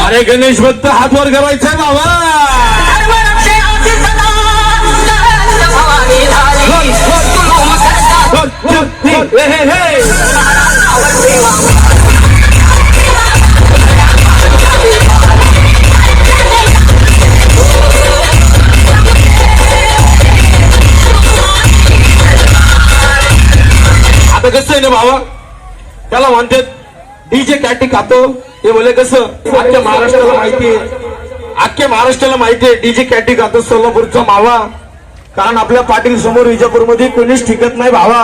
अरे गणेश भक्त हात वर करायचा बाबा. आता कसं आहे ना बाबा, त्याला म्हणतात डीजे कॅटी खातो. हे बोले कसं, अख्ख्या महाराष्ट्राला माहितीये, अख्ख्या महाराष्ट्राला माहितीये डीजे कॅटी खातो सोलापूरचा मावा. कारण आपल्या पाटील समोर विजापूरमध्ये कोणीच टिकत नाही भावा.